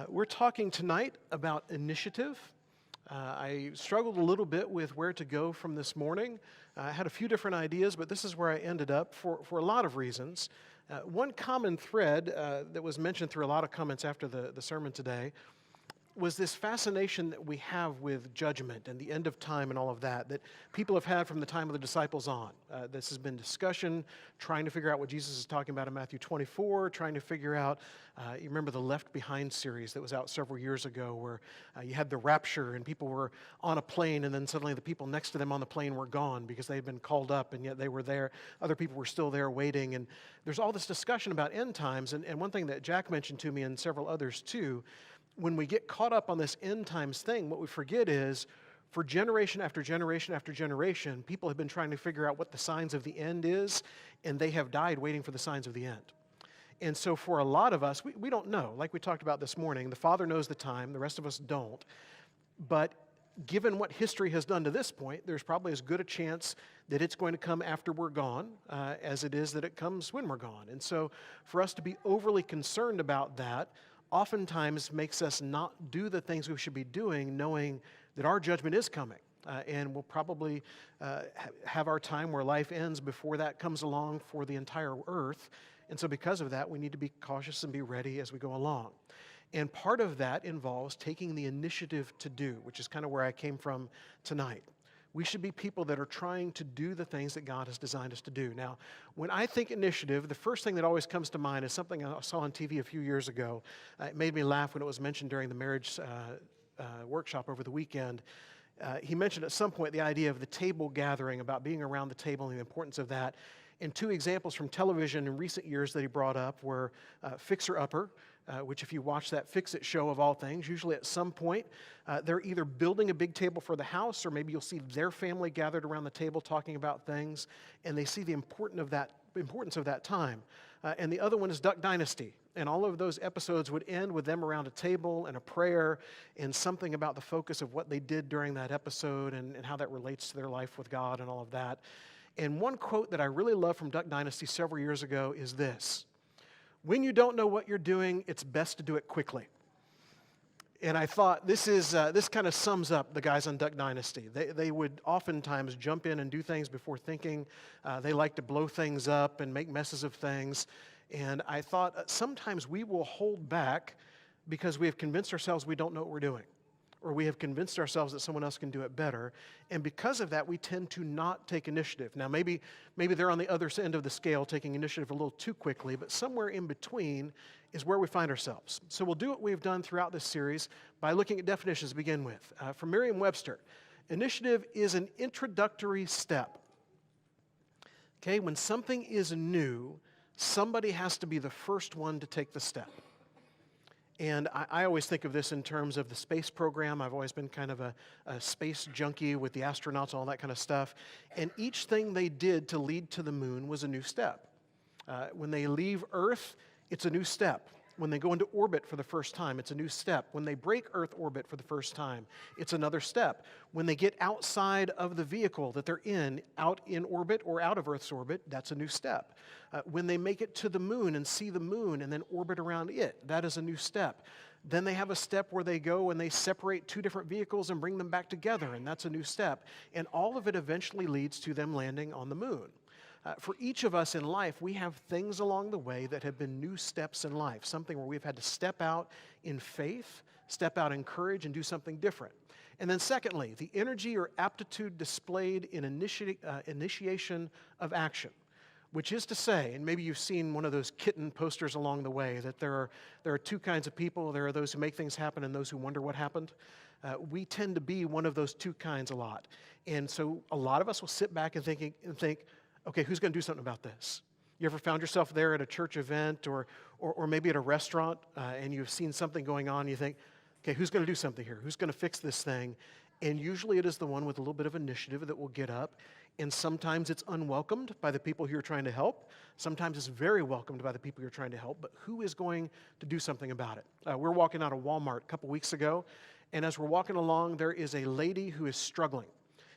We're talking tonight about initiative. I struggled a little bit with where to go from this morning. I had a few different ideas, but this is where I ended up for a lot of reasons. One common thread that was mentioned through a lot of comments after the sermon today was this fascination that we have with judgment and the end of time and all of that people have had from the time of the disciples on. This has been discussion, trying to figure out what Jesus is talking about in Matthew 24, trying to figure out, you remember the Left Behind series that was out several years ago where you had the rapture and people were on a plane and then suddenly the people next to them on the plane were gone because they had been called up and yet they were there. Other people were still there waiting. And there's all this discussion about end times. And one thing that Jack mentioned to me and several others too, when we get caught up on this end times thing, what we forget is for generation after generation after generation, people have been trying to figure out what the signs of the end is, and they have died waiting for the signs of the end. And so for a lot of us, we don't know. Like we talked about this morning, the Father knows the time, the rest of us don't. But given what history has done to this point, there's probably as good a chance that it's going to come after we're gone as it is that it comes when we're gone. And so for us to be overly concerned about that oftentimes makes us not do the things we should be doing, knowing that our judgment is coming. And we'll probably have our time where life ends before that comes along for the entire earth. And so because of that, we need to be cautious and be ready as we go along. And part of that involves taking the initiative to do, which is kind of where I came from tonight. We should be people that are trying to do the things that God has designed us to do. Now, when I think initiative, the first thing that always comes to mind is something I saw on TV a few years ago. It made me laugh when it was mentioned during the marriage workshop over the weekend. He mentioned at some point the idea of the table gathering, about being around the table and the importance of that. And two examples from television in recent years that he brought up were Fixer Upper, which if you watch that Fix-It show of all things, usually at some point they're either building a big table for the house or maybe you'll see their family gathered around the table talking about things and they see the importance of that time. And the other one is Duck Dynasty. And all of those episodes would end with them around a table and a prayer and something about the focus of what they did during that episode and how that relates to their life with God and all of that. And one quote that I really love from Duck Dynasty several years ago is this: "When you don't know what you're doing, it's best to do it quickly." And I thought this kind of sums up the guys on Duck Dynasty. They would oftentimes jump in and do things before thinking. They like to blow things up and make messes of things. And I thought sometimes we will hold back because we have convinced ourselves we don't know what we're doing, or we have convinced ourselves that someone else can do it better. And because of that, we tend to not take initiative. Now, maybe they're on the other end of the scale, taking initiative a little too quickly, but somewhere in between is where we find ourselves. So we'll do what we've done throughout this series by looking at definitions to begin with. From Merriam-Webster, initiative is an introductory step. Okay, when something is new, somebody has to be the first one to take the step. And I always think of this in terms of the space program. I've always been kind of a space junkie with the astronauts and all that kind of stuff. And each thing they did to lead to the moon was a new step. When they leave Earth, it's a new step. When they go into orbit for the first time, it's a new step. When they break Earth orbit for the first time, it's another step. When they get outside of the vehicle that they're in, out in orbit or out of Earth's orbit, that's a new step. When they make it to the moon and see the moon and then orbit around it, that is a new step. Then they have a step where they go and they separate two different vehicles and bring them back together, and that's a new step. And all of it eventually leads to them landing on the moon. For each of us in life, we have things along the way that have been new steps in life, something where we've had to step out in faith, step out in courage, and do something different. And then secondly, the energy or aptitude displayed in initiation of action, which is to say, and maybe you've seen one of those kitten posters along the way, that there are two kinds of people. There are those who make things happen and those who wonder what happened. We tend to be one of those two kinds a lot. And so a lot of us will sit back and think, okay, who's going to do something about this? You ever found yourself there at a church event or maybe at a restaurant and you've seen something going on and you think, okay, who's going to do something here? Who's going to fix this thing? And usually it is the one with a little bit of initiative that will get up. And sometimes it's unwelcomed by the people who you're trying to help. Sometimes it's very welcomed by the people you're trying to help. But who is going to do something about it? We're walking out of Walmart a couple weeks ago. And as we're walking along, there is a lady who is struggling.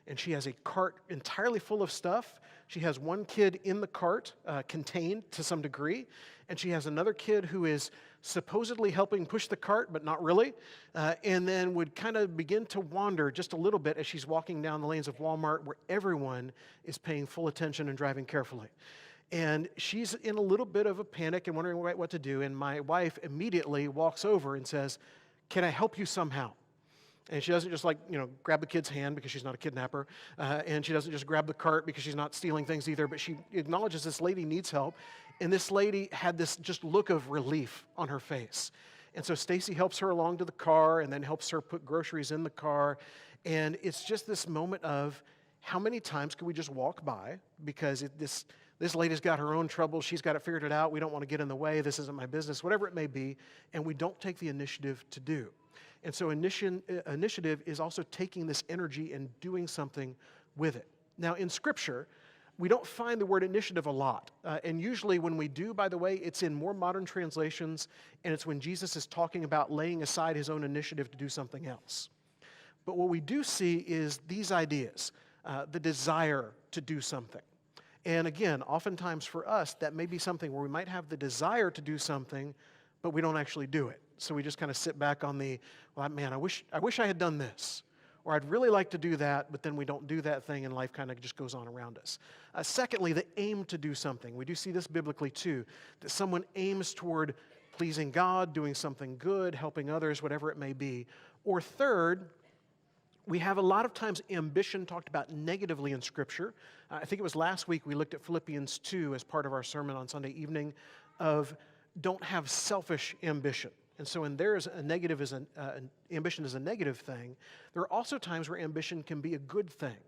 and she has a cart entirely full of stuff. She has one kid in the cart, contained to some degree, and she has another kid who is supposedly helping push the cart, but not really, and then would kind of begin to wander just a little bit as she's walking down the lanes of Walmart where everyone is paying full attention and driving carefully. And she's in a little bit of a panic and wondering what to do, and my wife immediately walks over and says, "Can I help you somehow?" And she doesn't just grab the kid's hand because she's not a kidnapper, and she doesn't just grab the cart because she's not stealing things either, but she acknowledges this lady needs help, and this lady had this just look of relief on her face. And so Stacy helps her along to the car and then helps her put groceries in the car, and it's just this moment of how many times can we just walk by because this lady's got her own troubles, she's got it figured it out, we don't want to get in the way, this isn't my business, whatever it may be, and we don't take the initiative to do. And so initiative is also taking this energy and doing something with it. Now, in Scripture, we don't find the word initiative a lot. And usually when we do, by the way, it's in more modern translations, and it's when Jesus is talking about laying aside his own initiative to do something else. But what we do see is these ideas, the desire to do something. And again, oftentimes for us, that may be something where we might have the desire to do something, but we don't actually do it. So we just kind of sit back on well, man, I wish I had done this. Or I'd really like to do that, but then we don't do that thing and life kind of just goes on around us. Secondly, the aim to do something. We do see this biblically too, that someone aims toward pleasing God, doing something good, helping others, whatever it may be. Or third, we have a lot of times ambition talked about negatively in Scripture. I think it was last week we looked at Philippians 2 as part of our sermon on Sunday evening of don't have selfish ambition. And so when there is a negative ambition is a negative thing, there are also times where ambition can be a good thing.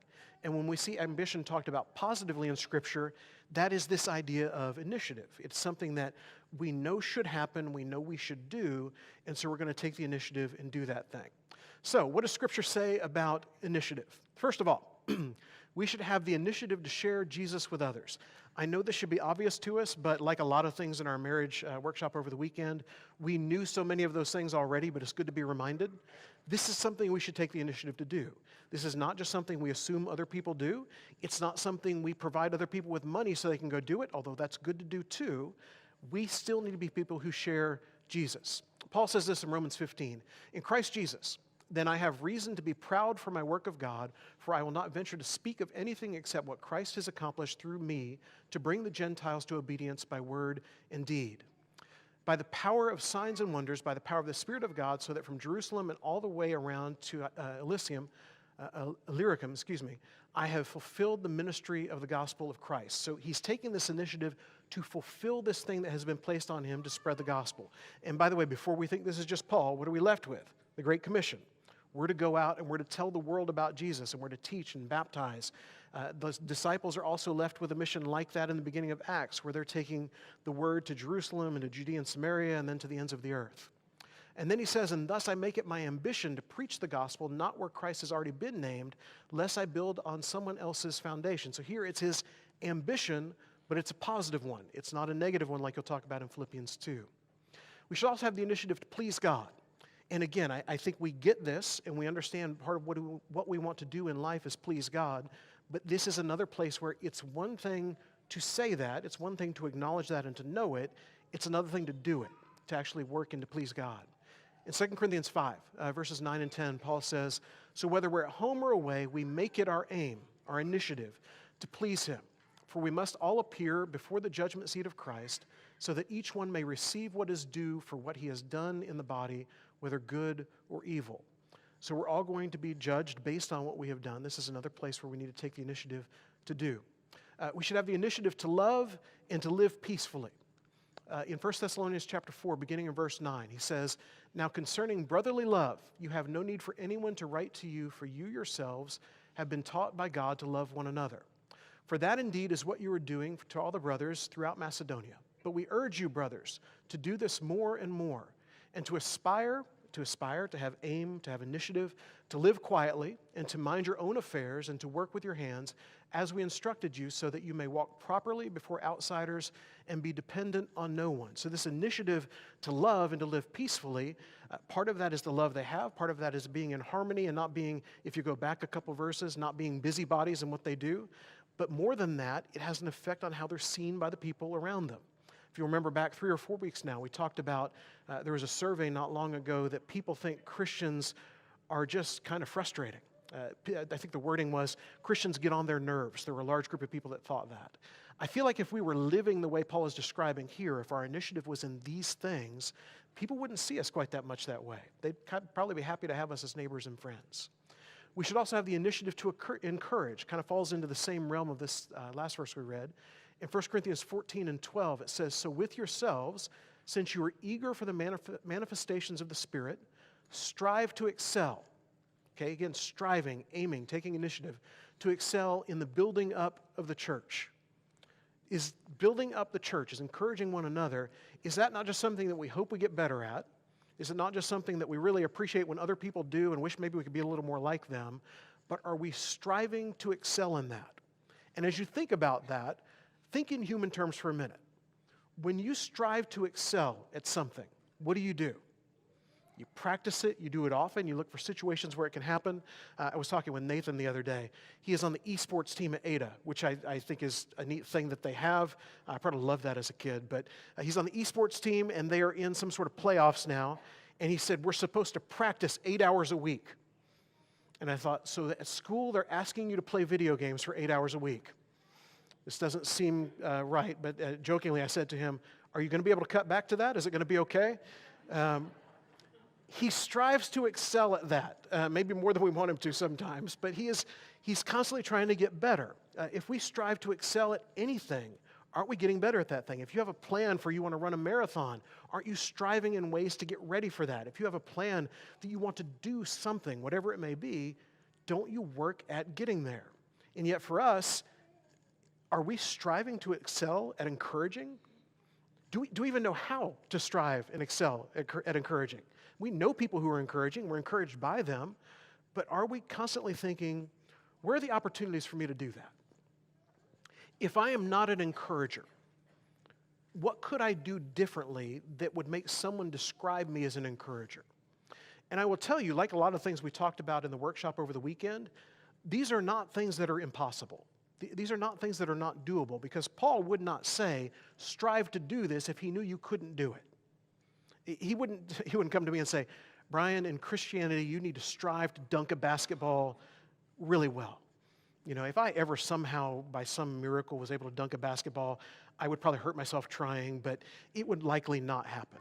And when we see ambition talked about positively in Scripture, that is this idea of initiative. It's something that we know should happen, we know we should do, and so we're going to take the initiative and do that thing. So what does Scripture say about initiative? First of all, we should have the initiative to share Jesus with others. I know this should be obvious to us, but like a lot of things in our marriage workshop over the weekend, we knew so many of those things already, but it's good to be reminded. This is something we should take the initiative to do. This is not just something we assume other people do. It's not something we provide other people with money so they can go do it, although that's good to do too. We still need to be people who share Jesus. Paul says this in Romans 15. In Christ Jesus, then I have reason to be proud for my work of God, for I will not venture to speak of anything except what Christ has accomplished through me to bring the Gentiles to obedience by word and deed. By the power of signs and wonders, by the power of the Spirit of God, so that from Jerusalem and all the way around to Illyricum, I have fulfilled the ministry of the gospel of Christ. So he's taking this initiative to fulfill this thing that has been placed on him to spread the gospel. And by the way, before we think this is just Paul, what are we left with? The Great Commission. We're to go out and we're to tell the world about Jesus and we're to teach and baptize. The disciples are also left with a mission like that in the beginning of Acts, where they're taking the word to Jerusalem and to Judea and Samaria and then to the ends of the earth. And then he says, and thus I make it my ambition to preach the gospel, not where Christ has already been named, lest I build on someone else's foundation. So here it's his ambition, but it's a positive one. It's not a negative one like you'll talk about in Philippians 2. We should also have the initiative to please God. And again, I think we get this and we understand part of what we want to do in life is please God. But this is another place where it's one thing to say that, it's one thing to acknowledge that and to know it, it's another thing to do it, to actually work and to please God. In 2 Corinthians 5, verses 9 and 10, Paul says, so whether we're at home or away, we make it our aim, our initiative, to please him. For we must all appear before the judgment seat of Christ, so that each one may receive what is due for what he has done in the body, whether good or evil. So we're all going to be judged based on what we have done. This is another place where we need to take the initiative to do. We should have the initiative to love and to live peacefully. In 1 Thessalonians chapter 4, beginning in verse 9, he says, now concerning brotherly love, you have no need for anyone to write to you, for you yourselves have been taught by God to love one another. For that indeed is what you are doing to all the brothers throughout Macedonia. But we urge you, brothers, to do this more and more, and to aspire, to have aim, to have initiative, to live quietly, and to mind your own affairs, and to work with your hands as we instructed you, so that you may walk properly before outsiders and be dependent on no one. So this initiative to love and to live peacefully, part of that is the love they have. Part of that is being in harmony and not being, if you go back a couple verses, not being busybodies in what they do. But more than that, it has an effect on how they're seen by the people around them. If you remember back 3 or 4 weeks now, we talked about, there was a survey not long ago that people think Christians are just kind of frustrating. I think the wording was, Christians get on their nerves. There were a large group of people that thought that. I feel like if we were living the way Paul is describing here, if our initiative was in these things, people wouldn't see us quite that much that way. They'd probably be happy to have us as neighbors and friends. We should also have the initiative to encourage. Kind of falls into the same realm of this last verse we read. In 1 Corinthians 14 and 12, it says, "So with yourselves, since you are eager for the manifestations of the Spirit, strive to excel." Okay, again, striving, aiming, taking initiative to excel in the building up of the church. Is building up the church, is encouraging one another, is that not just something that we hope we get better at? Is it not just something that we really appreciate when other people do and wish maybe we could be a little more like them? But are we striving to excel in that? And as you think about that, think in human terms for a minute. When you strive to excel at something, what do? You practice it, you do it often, you look for situations where it can happen. I was talking with Nathan the other day. He is on the esports team at Ada, which I think is a neat thing that they have. I probably loved that as a kid, but he's on the esports team and they are in some sort of playoffs now. And he said, we're supposed to practice 8 hours a week. And I thought, so at school they're asking you to play video games for 8 hours a week. This doesn't seem right, but jokingly I said to him, are you going to be able to cut back to that? Is it going to be okay? He strives to excel at that, maybe more than we want him to sometimes, but he's constantly trying to get better. If we strive to excel at anything, aren't we getting better at that thing? If you have a plan for you want to run a marathon, aren't you striving in ways to get ready for that? If you have a plan that you want to do something, whatever it may be, don't you work at getting there? And yet for us, are we striving to excel at encouraging? Do we even know how to strive and excel at encouraging? We know people who are encouraging. We're encouraged by them. But are we constantly thinking, where are the opportunities for me to do that? If I am not an encourager, what could I do differently that would make someone describe me as an encourager? And I will tell you, like a lot of things we talked about in the workshop over the weekend, these are not things that are impossible. These are not things that are not doable, because Paul would not say, strive to do this if he knew you couldn't do it. He wouldn't come to me and say, Brian, in Christianity, you need to strive to dunk a basketball really well. You know, if I ever somehow, by some miracle, was able to dunk a basketball, I would probably hurt myself trying, but it would likely not happen.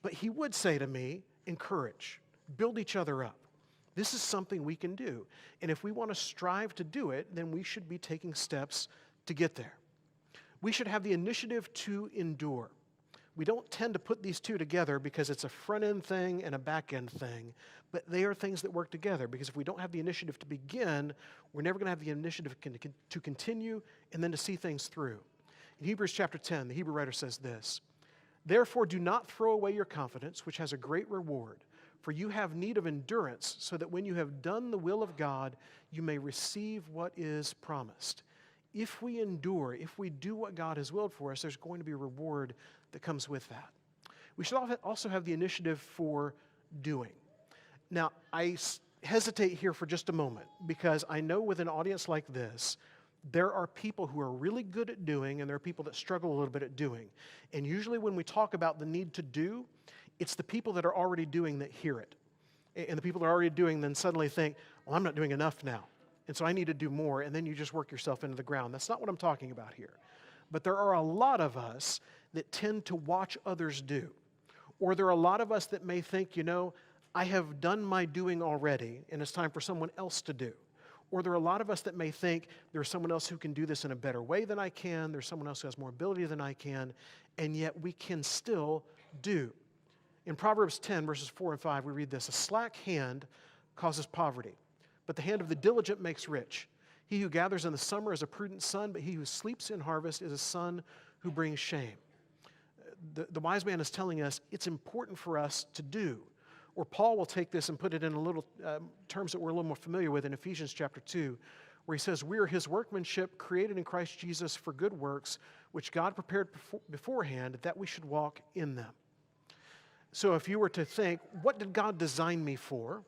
But he would say to me, encourage, build each other up. This is something we can do. And if we want to strive to do it, then we should be taking steps to get there. We should have the initiative to endure. We don't tend to put these two together because it's a front-end thing and a back-end thing, but they are things that work together, because if we don't have the initiative to begin, we're never going to have the initiative to continue and then to see things through. In Hebrews chapter 10, the Hebrew writer says this, "Therefore do not throw away your confidence, which has a great reward, for you have need of endurance, so that when you have done the will of God, you may receive what is promised." If we endure, if we do what God has willed for us, there's going to be a reward that comes with that. We should also have the initiative for doing. Now, I hesitate here for just a moment, because I know with an audience like this, there are people who are really good at doing, and there are people that struggle a little bit at doing. And usually when we talk about the need to do, it's the people that are already doing that hear it. And the people that are already doing then suddenly think, well, I'm not doing enough now, and so I need to do more, and then you just work yourself into the ground. That's not what I'm talking about here. But there are a lot of us that tend to watch others do. Or there are a lot of us that may think, you know, I have done my doing already, and it's time for someone else to do. Or there are a lot of us that may think there's someone else who can do this in a better way than I can, there's someone else who has more ability than I can, and yet we can still do. In Proverbs 10, verses 4 and 5, we read this, "A slack hand causes poverty, but the hand of the diligent makes rich. He who gathers in the summer is a prudent son, but he who sleeps in harvest is a son who brings shame." The wise man is telling us it's important for us to do. Or Paul will take this and put it in a little terms that we're a little more familiar with in Ephesians chapter 2, where he says, we are his workmanship created in Christ Jesus for good works, which God prepared beforehand that we should walk in them. So if you were to think, what did God design me for?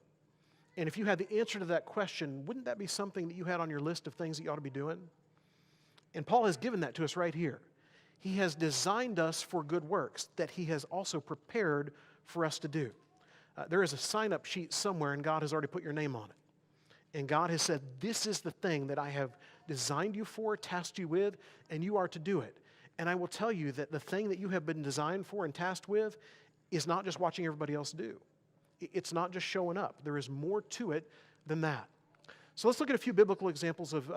And if you had the answer to that question, wouldn't that be something that you had on your list of things that you ought to be doing? And Paul has given that to us right here. He has designed us for good works that he has also prepared for us to do. There is a sign-up sheet somewhere, and God has already put your name on it. And God has said, this is the thing that I have designed you for, tasked you with, and you are to do it. And I will tell you that the thing that you have been designed for and tasked with is not just watching everybody else do. It's not just showing up. There is more to it than that. So let's look at a few biblical examples of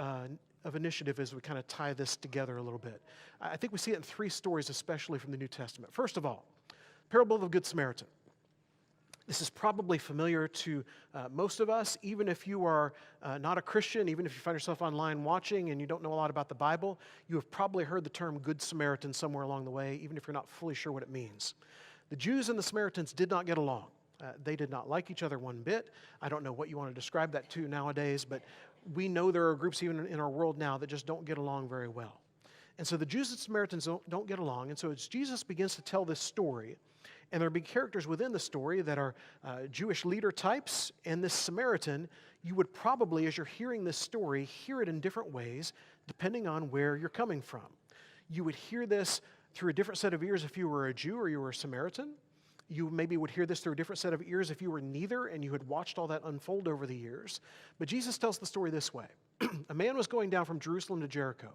initiative as we kind of tie this together a little bit. I think we see it in three stories, especially from the New Testament. First of all, parable of the Good Samaritan. This is probably familiar to most of us, even if you are not a Christian, even if you find yourself online watching and you don't know a lot about the Bible, you have probably heard the term Good Samaritan somewhere along the way, even if you're not fully sure what it means. The Jews and the Samaritans did not get along. They did not like each other one bit. I don't know what you want to describe that to nowadays, but we know there are groups even in our world now that just don't get along very well. And so the Jews and Samaritans don't get along, and so as Jesus begins to tell this story, and there are big characters within the story that are Jewish leader types, and this Samaritan, you would probably, as you're hearing this story, hear it in different ways depending on where you're coming from. You would hear this through a different set of ears if you were a Jew or you were a Samaritan. You maybe would hear this through a different set of ears if you were neither and you had watched all that unfold over the years. But Jesus tells the story this way. A man was going down from Jerusalem to Jericho,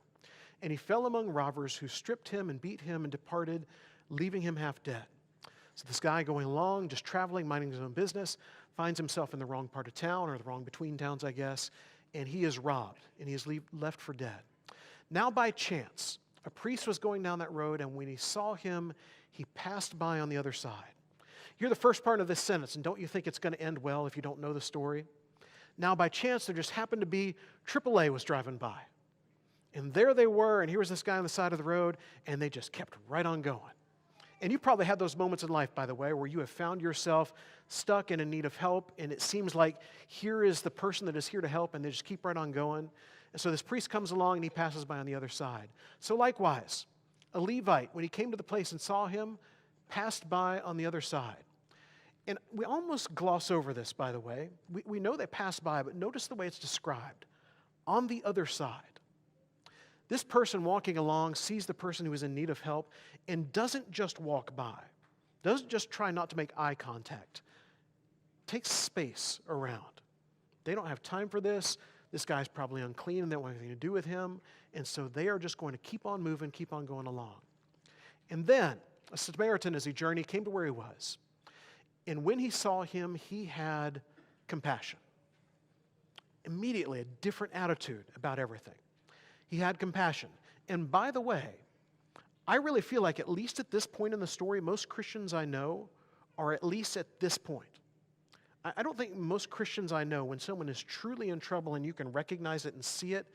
and he fell among robbers who stripped him and beat him and departed, leaving him half dead. So this guy going along, just traveling, minding his own business, finds himself in the wrong part of town, or the wrong between towns, I guess, and he is robbed, and he is left for dead. Now by chance, a priest was going down that road, and when he saw him, he passed by on the other side. Hear the first part of this sentence, and don't you think it's going to end well if you don't know the story? Now, by chance, there just happened to be AAA was driving by. And there they were, and here was this guy on the side of the road, and they just kept right on going. And you probably had those moments in life, by the way, where you have found yourself stuck and in need of help, and it seems like here is the person that is here to help, and they just keep right on going. And so this priest comes along, and he passes by on the other side. So likewise, a Levite, when he came to the place and saw him, passed by on the other side. And we almost gloss over this, by the way. We know they passed by, but notice the way it's described. On the other side. This person walking along sees the person who is in need of help and doesn't just walk by. Doesn't just try not to make eye contact. Takes space around. They don't have time for this. This guy's probably unclean and they don't want anything to do with him. And so they are just going to keep on moving, keep on going along. And then a Samaritan, as he journeyed, came to where he was. And when he saw him, he had compassion. Immediately, a different attitude about everything. He had compassion. And by the way, I really feel like at least at this point in the story, most Christians I know are at least at this point. I don't think most Christians I know, when someone is truly in trouble and you can recognize it and see it,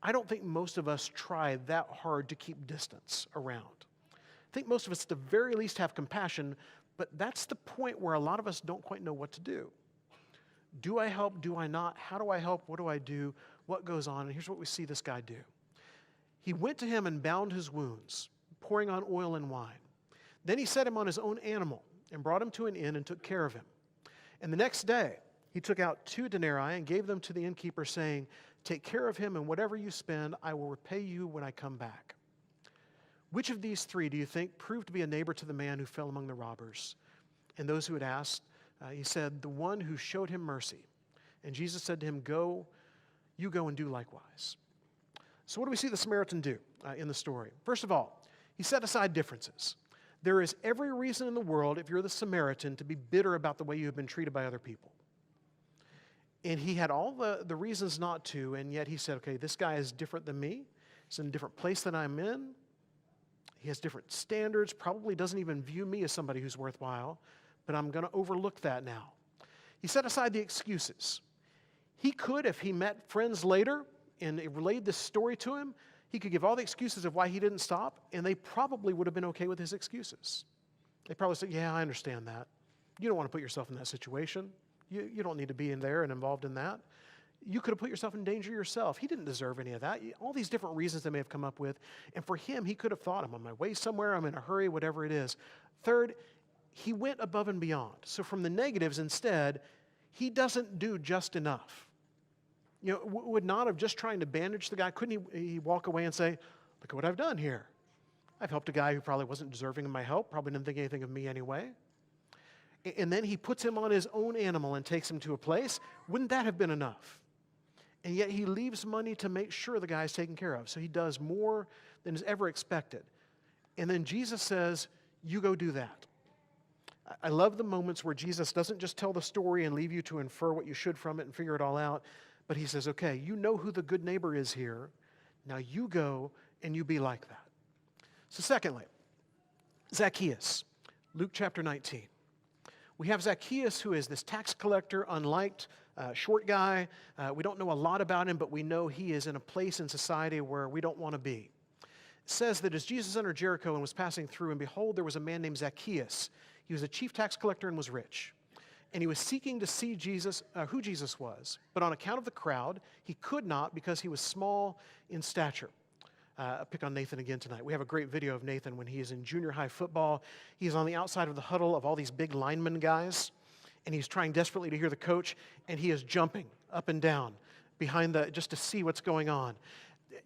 I don't think most of us try that hard to keep distance around. I think most of us at the very least have compassion, but that's the point where a lot of us don't quite know what to do. Do I help? Do I not? How do I help? What do I do? What goes on? And here's what we see this guy do. He went to him and bound his wounds, pouring on oil and wine. Then he set him on his own animal and brought him to an inn and took care of him. And the next day he took out 2 denarii and gave them to the innkeeper, saying, "Take care of him, and whatever you spend, I will repay you when I come back." Which of these 3 do you think proved to be a neighbor to the man who fell among the robbers? And those who had asked, he said, "The one who showed him mercy." And Jesus said to him, you go and do likewise." So what do we see the Samaritan do in the story? First of all, he set aside differences. There is every reason in the world, if you're the Samaritan, to be bitter about the way you have been treated by other people. And he had all the reasons not to, and yet he said, okay, this guy is different than me. He's in a different place than I'm in. He has different standards, probably doesn't even view me as somebody who's worthwhile, but I'm going to overlook that now. He set aside the excuses. He could, if he met friends later and relayed this story to him, he could give all the excuses of why he didn't stop, and they probably would have been okay with his excuses. They probably said, yeah, I understand that. You don't want to put yourself in that situation. You don't need to be in there and involved in that. You could have put yourself in danger yourself. He didn't deserve any of that. All these different reasons they may have come up with. And for him, he could have thought, I'm on my way somewhere, I'm in a hurry, whatever it is. Third, he went above and beyond. So from the negatives instead, he doesn't do just enough. Would not have just trying to bandage the guy, couldn't he walk away and say, look at what I've done here. I've helped a guy who probably wasn't deserving of my help, probably didn't think anything of me anyway. And then he puts him on his own animal and takes him to a place. Wouldn't that have been enough? And yet he leaves money to make sure the guy's taken care of. So he does more than is ever expected. And then Jesus says, you go do that. I love the moments where Jesus doesn't just tell the story and leave you to infer what you should from it and figure it all out, but he says, okay, you know who the good neighbor is here. Now you go and you be like that. So secondly, Zacchaeus, Luke chapter 19. We have Zacchaeus, who is this tax collector, unliked, short guy. We don't know a lot about him, but we know he is in a place in society where we don't want to be. It says that as Jesus entered Jericho and was passing through, and behold, there was a man named Zacchaeus. He was a chief tax collector and was rich. And he was seeking to see Jesus, who Jesus was. But on account of the crowd, he could not because he was small in stature. I'll pick on Nathan again tonight. We have a great video of Nathan when he is in junior high football. He is on the outside of the huddle of all these big lineman guys, and he's trying desperately to hear the coach, and he is jumping up and down behind just to see what's going on.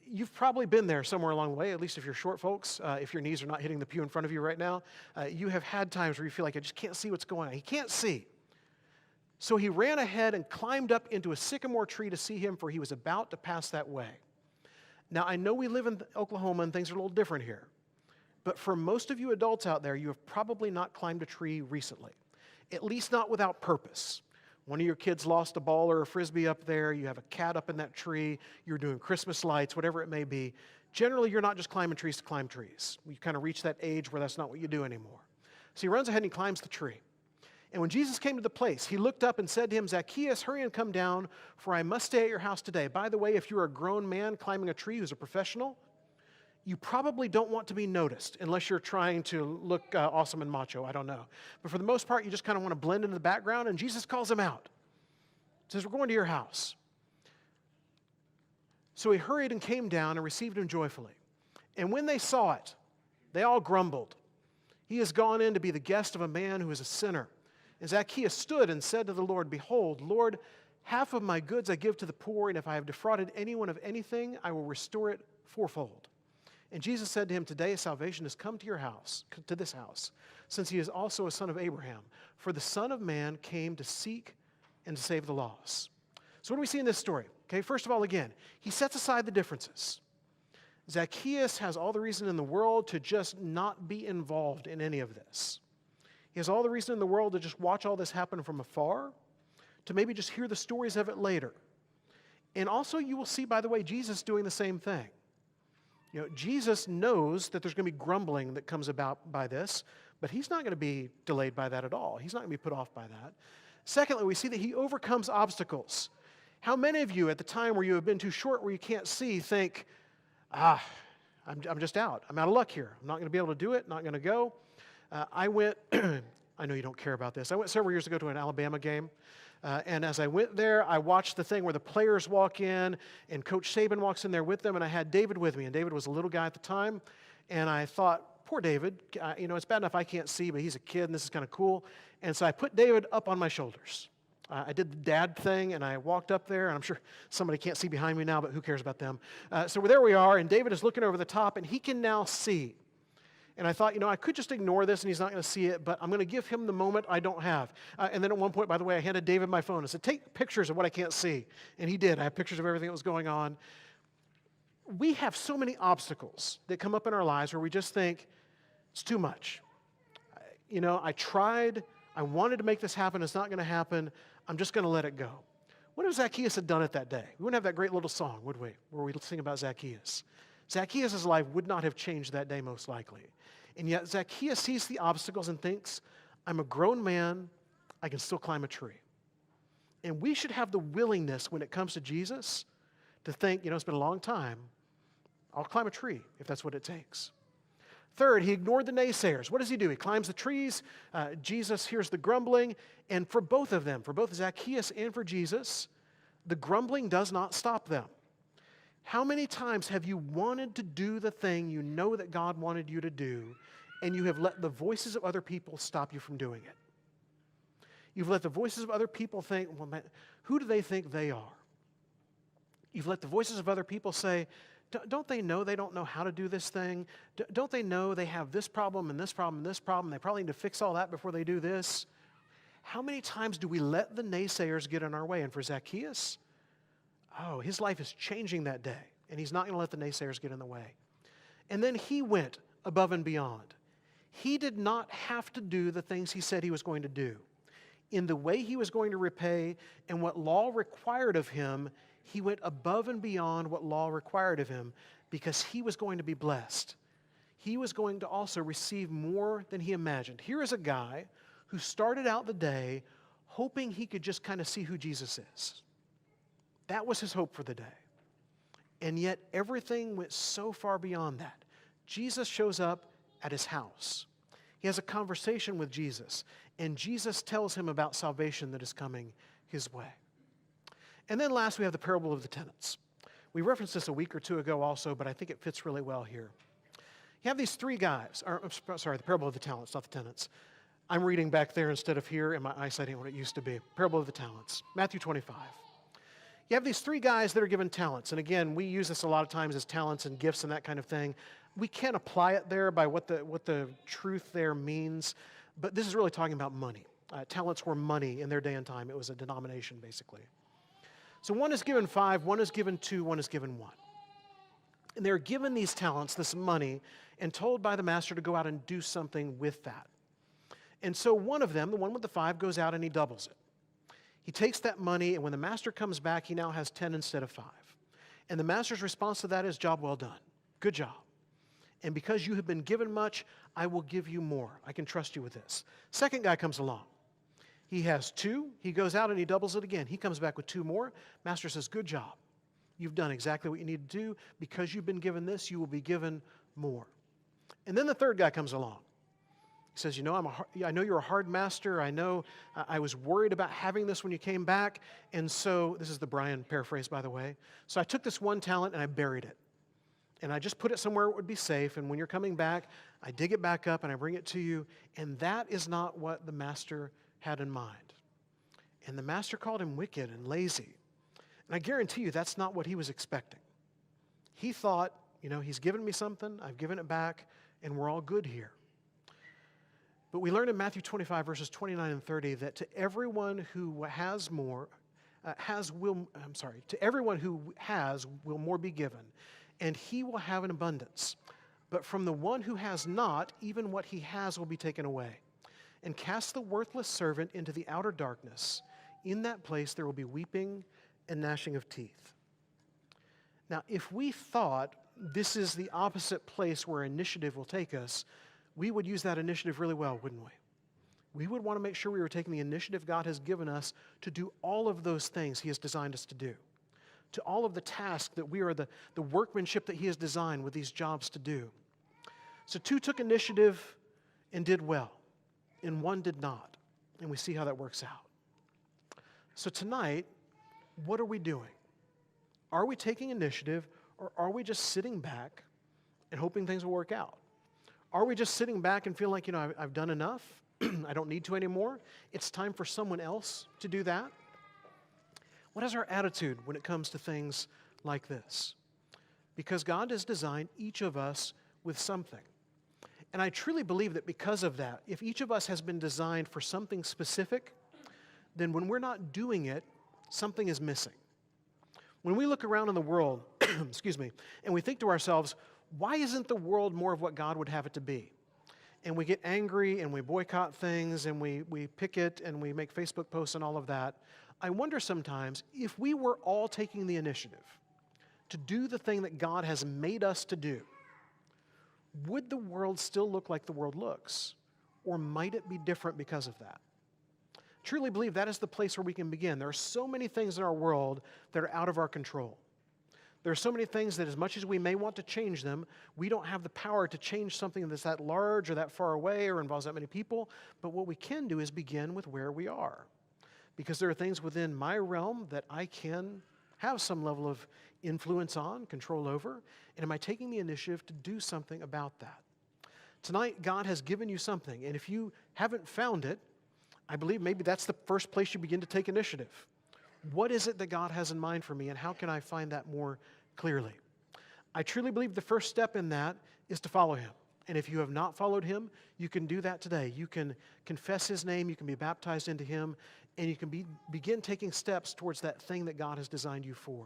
You've probably been there somewhere along the way, at least if you're short folks, if your knees are not hitting the pew in front of you right now. You have had times where you feel like I just can't see what's going on. He can't see. So he ran ahead and climbed up into a sycamore tree to see him, for he was about to pass that way. Now, I know we live in Oklahoma and things are a little different here, but for most of you adults out there, you have probably not climbed a tree recently, at least not without purpose. One of your kids lost a ball or a frisbee up there, you have a cat up in that tree, you're doing Christmas lights, whatever it may be. Generally, you're not just climbing trees to climb trees. You kind of reach that age where that's not what you do anymore. So he runs ahead and he climbs the tree. And when Jesus came to the place, he looked up and said to him, Zacchaeus, hurry and come down, for I must stay at your house today. By the way, if you're a grown man climbing a tree who's a professional, you probably don't want to be noticed unless you're trying to look awesome and macho. I don't know. But for the most part, you just kind of want to blend into the background, and Jesus calls him out. He says, we're going to your house. So he hurried and came down and received him joyfully. And when they saw it, they all grumbled. He has gone in to be the guest of a man who is a sinner. And Zacchaeus stood and said to the Lord, behold, Lord, half of my goods I give to the poor, and if I have defrauded anyone of anything, I will restore it fourfold. And Jesus said to him, today salvation has come to your house, to this house, since he is also a son of Abraham. For the Son of Man came to seek and to save the lost. So what do we see in this story? Okay, first of all, again, he sets aside the differences. Zacchaeus has all the reason in the world to just not be involved in any of this. He has all the reason in the world to just watch all this happen from afar, to maybe just hear the stories of it later. And also you will see, by the way, Jesus doing the same thing. Jesus knows that there's going to be grumbling that comes about by this, but he's not going to be delayed by that at all. He's not going to be put off by that. Secondly, we see that he overcomes obstacles. How many of you at the time where you have been too short, where you can't see, think, I'm just out. I'm out of luck here. I'm not going to be able to do it, not going to go. I went, I know you don't care about this, I went several years ago to an Alabama game, and as I went there, I watched the thing where the players walk in, and Coach Saban walks in there with them, and I had David with me, and David was a little guy at the time, and I thought, poor David, it's bad enough I can't see, but he's a kid, and this is kind of cool, and so I put David up on my shoulders. I did the dad thing, and I walked up there, and I'm sure somebody can't see behind me now, but who cares about them? So there we are, and David is looking over the top, and he can now see. And I thought, I could just ignore this and he's not going to see it, but I'm going to give him the moment I don't have. And then at one point, by the way, I handed David my phone and said, take pictures of what I can't see. And he did. I have pictures of everything that was going on. We have so many obstacles that come up in our lives where we just think, it's too much. I tried. I wanted to make this happen. It's not going to happen. I'm just going to let it go. What if Zacchaeus had done it that day? We wouldn't have that great little song, would we, where we sing about Zacchaeus. Zacchaeus' life would not have changed that day, most likely. And yet Zacchaeus sees the obstacles and thinks, I'm a grown man, I can still climb a tree. And we should have the willingness when it comes to Jesus to think, it's been a long time, I'll climb a tree if that's what it takes. Third, he ignored the naysayers. What does he do? He climbs the trees, Jesus hears the grumbling, and for both of them, for both Zacchaeus and for Jesus, The grumbling does not stop them. How many times have you wanted to do the thing you know that God wanted you to do, and you have let the voices of other people stop you from doing it? You've let the voices of other people think, well, man, who do they think they are? You've let the voices of other people say, don't they know they don't know how to do this thing? Don't they know they have this problem and this problem and this problem? They probably need to fix all that before they do this. How many times do we let the naysayers get in our way? And for Zacchaeus, his life is changing that day, and he's not going to let the naysayers get in the way. And then he went above and beyond. He did not have to do the things he said he was going to do. In the way he was going to repay and what law required of him, he went above and beyond what law required of him because he was going to be blessed. He was going to also receive more than he imagined. Here is a guy who started out the day hoping he could just kind of see who Jesus is. That was his hope for the day. And yet everything went so far beyond that. Jesus shows up at his house. He has a conversation with Jesus, and Jesus tells him about salvation that is coming his way. And then last, we have the parable of the tenants. We referenced this a week or two ago also, but I think it fits really well here. You have these three guys, the parable of the talents, not the tenants. I'm reading back there instead of here, and my eyesight ain't what it used to be. Parable of the talents, Matthew 25. You have these three guys that are given talents. And again, we use this a lot of times as talents and gifts and that kind of thing. We can't apply it there by what the truth there means, but this is really talking about money. Talents were money in their day and time. It was a denomination, basically. So one is given 5, one is given 2, one is given 1. And they're given these talents, this money, and told by the master to go out and do something with that. And so one of them, the one with the 5, goes out and he doubles it. He takes that money, and when the master comes back, he now has 10 instead of 5. And the master's response to that is, job well done. Good job. And because you have been given much, I will give you more. I can trust you with this. Second guy comes along. He has 2. He goes out and he doubles it again. He comes back with 2 more. Master says, good job. You've done exactly what you need to do. Because you've been given this, you will be given more. And then the third guy comes along. He says, I know you're a hard master. I know I was worried about having this when you came back. And so, this is the Brian paraphrase, by the way. So I took this one talent and I buried it. And I just put it somewhere it would be safe. And when you're coming back, I dig it back up and I bring it to you. And that is not what the master had in mind. And the master called him wicked and lazy. And I guarantee you that's not what he was expecting. He thought, he's given me something, I've given it back, and we're all good here. But we learn in Matthew 25, verses 29 and 30, that to everyone who has more, to everyone who has will more be given, and he will have an abundance. But from the one who has not, even what he has will be taken away. And cast the worthless servant into the outer darkness. In that place there will be weeping and gnashing of teeth. Now, if we thought this is the opposite place where initiative will take us, we would use that initiative really well, wouldn't we? We would want to make sure we were taking the initiative God has given us to do all of those things he has designed us to do. To all of the tasks that we are the workmanship that he has designed with these jobs to do. So 2 took initiative and did well, and 1 did not. And we see how that works out. So tonight, what are we doing? Are we taking initiative, or are we just sitting back and hoping things will work out? Are we just sitting back and feel like, I've done enough, I don't need to anymore, it's time for someone else to do that? What is our attitude when it comes to things like this? Because God has designed each of us with something. And I truly believe that because of that, if each of us has been designed for something specific, then when we're not doing it, something is missing. When we look around in the world, and we think to ourselves, why isn't the world more of what God would have it to be? And we get angry and we boycott things and we picket and we make Facebook posts and all of that. I wonder sometimes if we were all taking the initiative to do the thing that God has made us to do, would the world still look like the world looks? Or might it be different because of that? Truly believe that is the place where we can begin. There are so many things in our world that are out of our control. There are so many things that as much as we may want to change them, we don't have the power to change something that's that large or that far away or involves that many people. But what we can do is begin with where we are. because there are things within my realm that I can have some level of influence on, control over, and am I taking the initiative to do something about that? Tonight, God has given you something, and if you haven't found it, I believe maybe that's the first place you begin to take initiative. What is it that God has in mind for me, and how can I find that more clearly? I truly believe the first step in that is to follow Him. And if you have not followed Him, you can do that today. You can confess His name, you can be baptized into Him, and you can begin taking steps towards that thing that God has designed you for.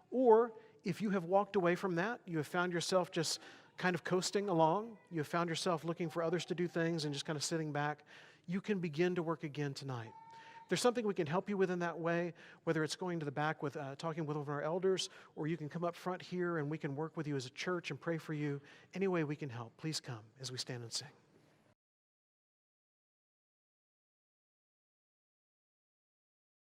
Or if you have walked away from that, you have found yourself just kind of coasting along, you have found yourself looking for others to do things and just kind of sitting back, you can begin to work again tonight. If there's something we can help you with in that way, whether it's going to the back with talking with one of our elders, or you can come up front here and we can work with you as a church and pray for you. Any way we can help, please come as we stand and sing.